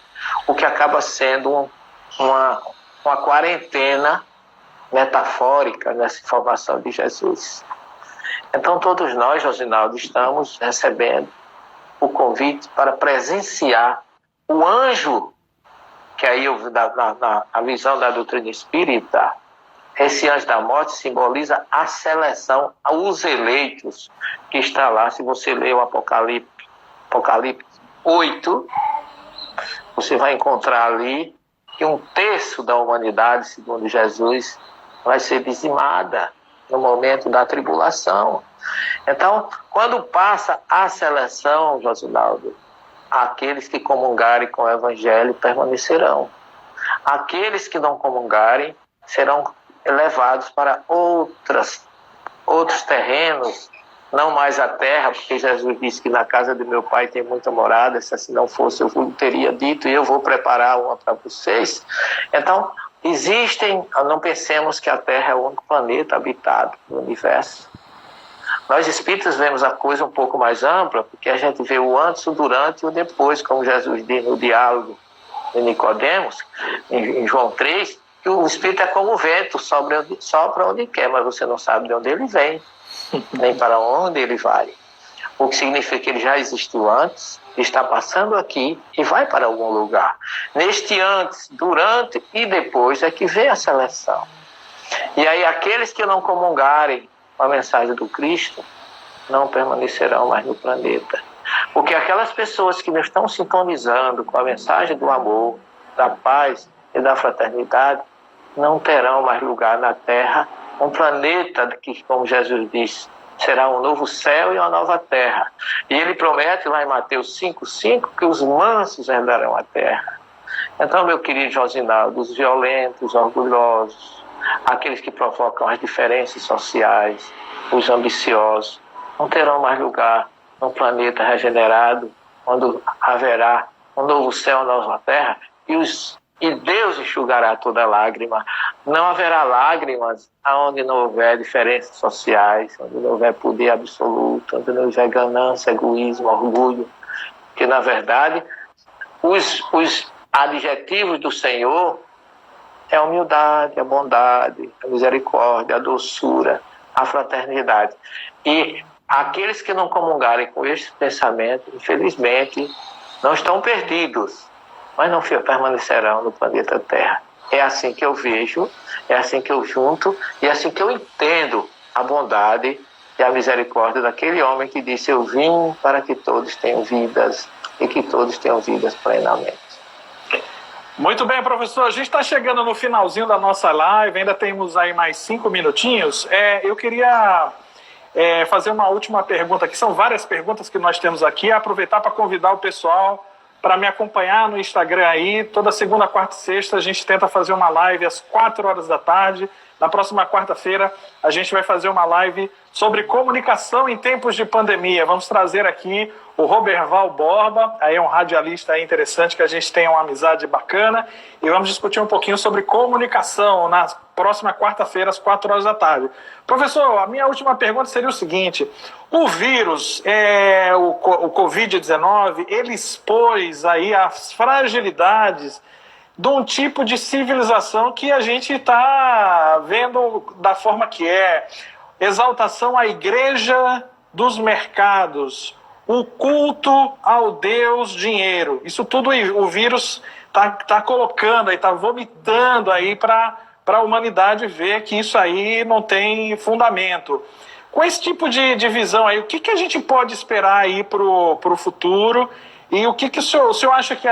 o que acaba sendo uma quarentena metafórica nessa informação de Jesus. Então todos nós, Josinaldo, estamos recebendo o convite para presenciar o anjo, que aí na visão da doutrina espírita, esse anjo da morte simboliza a seleção aos eleitos, que está lá. Se você ler o Apocalipse 8, você vai encontrar ali que 1/3 da humanidade, segundo Jesus, vai ser dizimada no momento da tribulação. Então, quando passa a seleção, Josinaldo, aqueles que comungarem com o Evangelho permanecerão. Aqueles que não comungarem serão levados para outros terrenos, não mais a terra, porque Jesus disse que na casa de meu pai tem muita morada, se assim não fosse eu vos teria dito e eu vou preparar uma para vocês. Então, não pensemos que a Terra é o único planeta habitado no universo. Nós espíritas vemos a coisa um pouco mais ampla, porque a gente vê o antes, o durante e o depois, como Jesus diz no diálogo de Nicodemos, em João 3, que o espírito é como o vento, sopra onde quer, mas você não sabe de onde ele vem, nem para onde ele vai. O que significa que ele já existiu antes, está passando aqui e vai para algum lugar. Neste antes, durante e depois é que vem a seleção. E aí aqueles que não comungarem com a mensagem do Cristo não permanecerão mais no planeta. Porque aquelas pessoas que não estão sintonizando com a mensagem do amor, da paz e da fraternidade, não terão mais lugar na Terra, um planeta que, como Jesus diz, Será um novo céu e uma nova terra. E ele promete lá em Mateus 5,5 que os mansos herdarão a terra. Então, meu querido Josinaldo, os violentos, orgulhosos, aqueles que provocam as diferenças sociais, os ambiciosos, não terão mais lugar num planeta regenerado, quando haverá um novo céu, uma nova terra, e Deus enxugará toda lágrima. Não haverá lágrimas onde não houver diferenças sociais, onde não houver poder absoluto, onde não houver ganância, egoísmo, orgulho. Porque, na verdade, os adjetivos do Senhor é a humildade, a bondade, a misericórdia, a doçura, a fraternidade. E aqueles que não comungarem com este pensamento, infelizmente, não estão perdidos, mas não permanecerão no planeta Terra. É assim que eu vejo, é assim que eu junto, e é assim que eu entendo a bondade e a misericórdia daquele homem que disse: eu vim para que todos tenham vidas e que todos tenham vidas plenamente. Muito bem, professor. A gente está chegando no finalzinho da nossa live, ainda temos aí mais 5 minutinhos. Eu queria fazer uma última pergunta aqui. São várias perguntas que nós temos aqui. Aproveitar para convidar o pessoal para me acompanhar no Instagram aí. Toda segunda, quarta e sexta a gente tenta fazer uma live às 4 horas da tarde. Na próxima quarta-feira a gente vai fazer uma live sobre comunicação em tempos de pandemia. Vamos trazer aqui o Roberval Borba, aí é um radialista aí interessante, que a gente tem uma amizade bacana, e vamos discutir um pouquinho sobre comunicação na próxima quarta-feira, às 4 horas da tarde. Professor, a minha última pergunta seria o seguinte: o vírus, o Covid-19, ele expôs aí as fragilidades de um tipo de civilização que a gente está vendo da forma que é. Exaltação à igreja dos mercados, o culto ao Deus dinheiro. Isso tudo o vírus tá colocando aí, está vomitando aí para a humanidade ver que isso aí não tem fundamento. Com esse tipo de visão aí, o que a gente pode esperar aí para o futuro? E o que o senhor acha que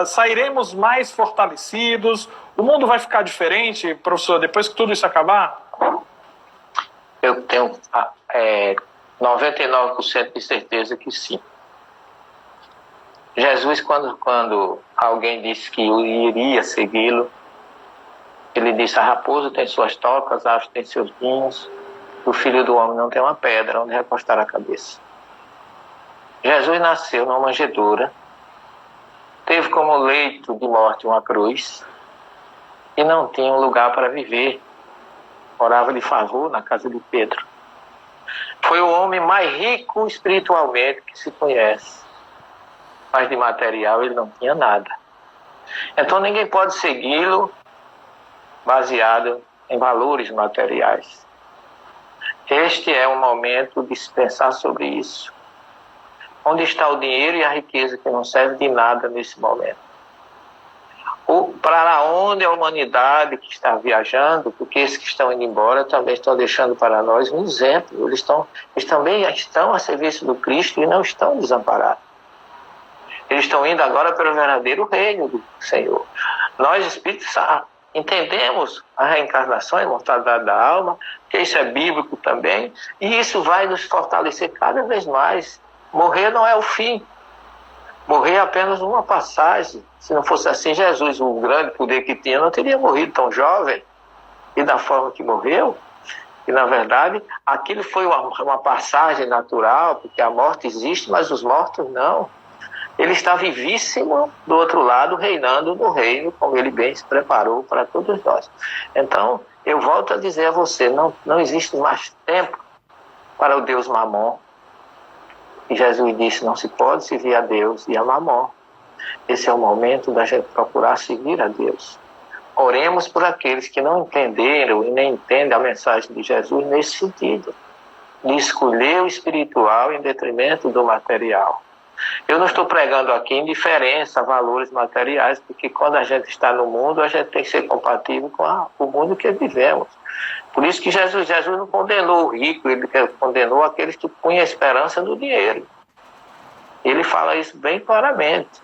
sairemos mais fortalecidos? O mundo vai ficar diferente, professor, depois que tudo isso acabar? Eu tenho 99% de certeza que sim. Jesus, quando alguém disse que iria segui-lo, ele disse: a raposa tem suas tocas, a ave tem seus ninhos, o filho do homem não tem uma pedra onde recostar a cabeça. Jesus nasceu numa manjedoura, teve como leito de morte uma cruz e não tinha um lugar para viver. Morava de favor na casa de Pedro. Foi o homem mais rico espiritualmente que se conhece, mas de material ele não tinha nada. Então ninguém pode segui-lo baseado em valores materiais. Este é um momento de se pensar sobre isso. Onde está o dinheiro e a riqueza que não serve de nada nesse momento? Para onde a humanidade que está viajando, porque esses que estão indo embora também estão deixando para nós um exemplo. Eles também estão a serviço do Cristo e não estão desamparados. Eles estão indo agora para o verdadeiro reino do Senhor. Nós, espíritos, entendemos a reencarnação, a imortalidade da alma, que isso é bíblico também, e isso vai nos fortalecer cada vez mais. Morrer não é o fim. Morrer é apenas uma passagem. Se não fosse assim, Jesus, o grande poder que tinha, não teria morrido tão jovem e da forma que morreu. E, na verdade, aquilo foi uma passagem natural, porque a morte existe, mas os mortos não. Ele está vivíssimo do outro lado, reinando no reino, como ele bem se preparou para todos nós. Então, eu volto a dizer a você, não existe mais tempo para o Deus Mamon. E Jesus disse: não se pode servir a Deus e a Mamon. Esse é o momento da gente procurar seguir a Deus. Oremos por aqueles que não entenderam e nem entendem a mensagem de Jesus nesse sentido, de escolher o espiritual em detrimento do material. Eu não estou pregando aqui indiferença a valores materiais, porque quando a gente está no mundo, a gente tem que ser compatível com o mundo que vivemos. Por isso que Jesus não condenou o rico, ele condenou aqueles que punham a esperança no dinheiro. Ele fala isso bem claramente.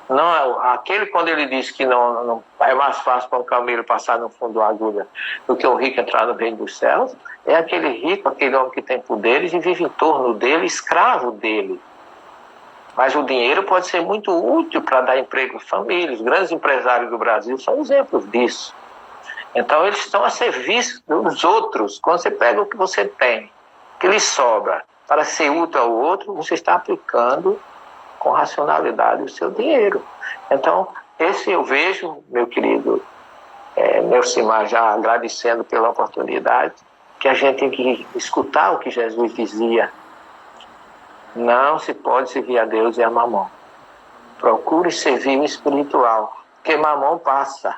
Não, aquele, quando ele diz que não é mais fácil para um camelo passar no fundo da agulha do que um rico entrar no reino dos céus, é aquele rico, aquele homem que tem poderes e vive em torno dele, escravo dele. Mas o dinheiro pode ser muito útil para dar emprego às famílias. Os grandes empresários do Brasil são exemplos disso. Então eles estão a serviço dos outros. Quando você pega o que você tem, que lhe sobra, para ser útil ao outro, você está aplicando com racionalidade o seu dinheiro. Então, esse eu vejo, meu querido Neucimar, já agradecendo pela oportunidade, que a gente tem que escutar o que Jesus dizia. Não se pode servir a Deus e a mamão. Procure servir o espiritual, porque mamão passa,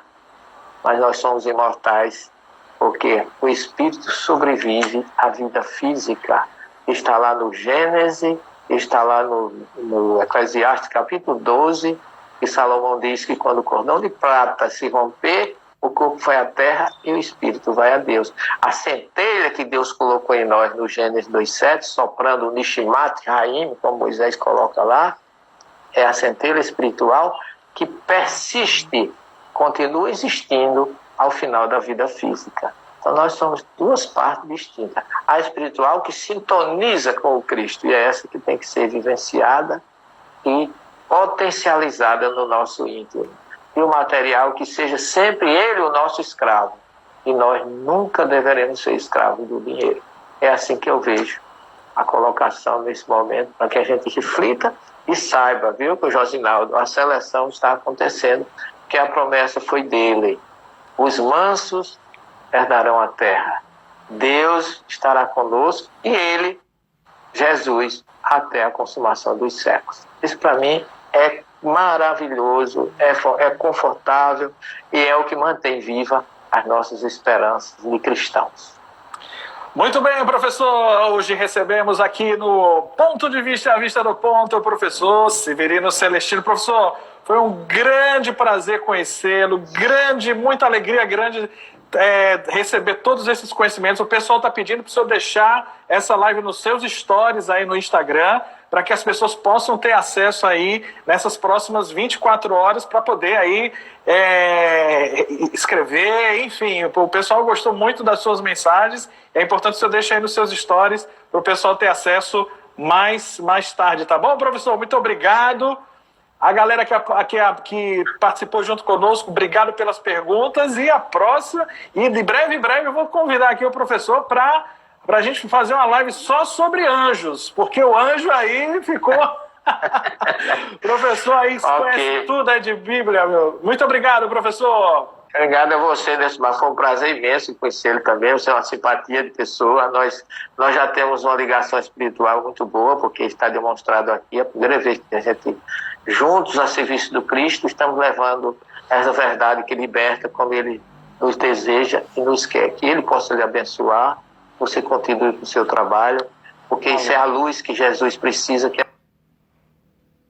mas nós somos imortais, porque o espírito sobrevive à vida física. Está lá no Gênesis, está lá no Eclesiastes capítulo 12, que Salomão diz que quando o cordão de prata se romper, o corpo vai à terra e o espírito vai a Deus. A centelha que Deus colocou em nós no Gênesis 2,7, soprando o Nishimat Raim, como Moisés coloca lá, é a centelha espiritual que persiste, continua existindo ao final da vida física. Então nós somos duas partes distintas. A espiritual que sintoniza com o Cristo, e é essa que tem que ser vivenciada e potencializada no nosso íntimo. E o material que seja sempre ele o nosso escravo. E nós nunca deveremos ser escravos do dinheiro. É assim que eu vejo a colocação nesse momento, para que a gente reflita e saiba, viu, que o Josinaldo, a seleção está acontecendo, que a promessa foi dele. Os mansos herdarão a terra. Deus estará conosco e ele, Jesus, até a consumação dos séculos. Isso para mim é maravilhoso, é confortável e é o que mantém viva as nossas esperanças de cristãos. Muito bem, professor. Hoje recebemos aqui no Ponto de Vista, à Vista do Ponto, o professor Severino Celestino. Professor, foi um grande prazer conhecê-lo, muita alegria, receber todos esses conhecimentos. O pessoal está pedindo para o senhor deixar essa live nos seus stories aí no Instagram, para que as pessoas possam ter acesso aí nessas próximas 24 horas para poder aí escrever, enfim. O pessoal gostou muito das suas mensagens. É importante que o senhor deixe aí nos seus stories para o pessoal ter acesso mais tarde, tá bom, professor? Muito obrigado. A galera que participou junto conosco, obrigado pelas perguntas. E a próxima, e de breve em breve, eu vou convidar aqui o professor para a gente fazer uma live só sobre anjos, porque o anjo aí ficou... Professor aí conhece tudo aí de Bíblia, meu. Muito obrigado, professor. Obrigado a você, Nesmar. Foi um prazer imenso conhecê-lo também. Você é uma simpatia de pessoa. Nós já temos uma ligação espiritual muito boa, porque está demonstrado aqui. É a primeira vez que a gente, juntos a serviço do Cristo, estamos levando essa verdade que liberta, como Ele nos deseja e nos quer. Que Ele possa lhe abençoar, você continue com o seu trabalho, porque isso é a luz que Jesus precisa, que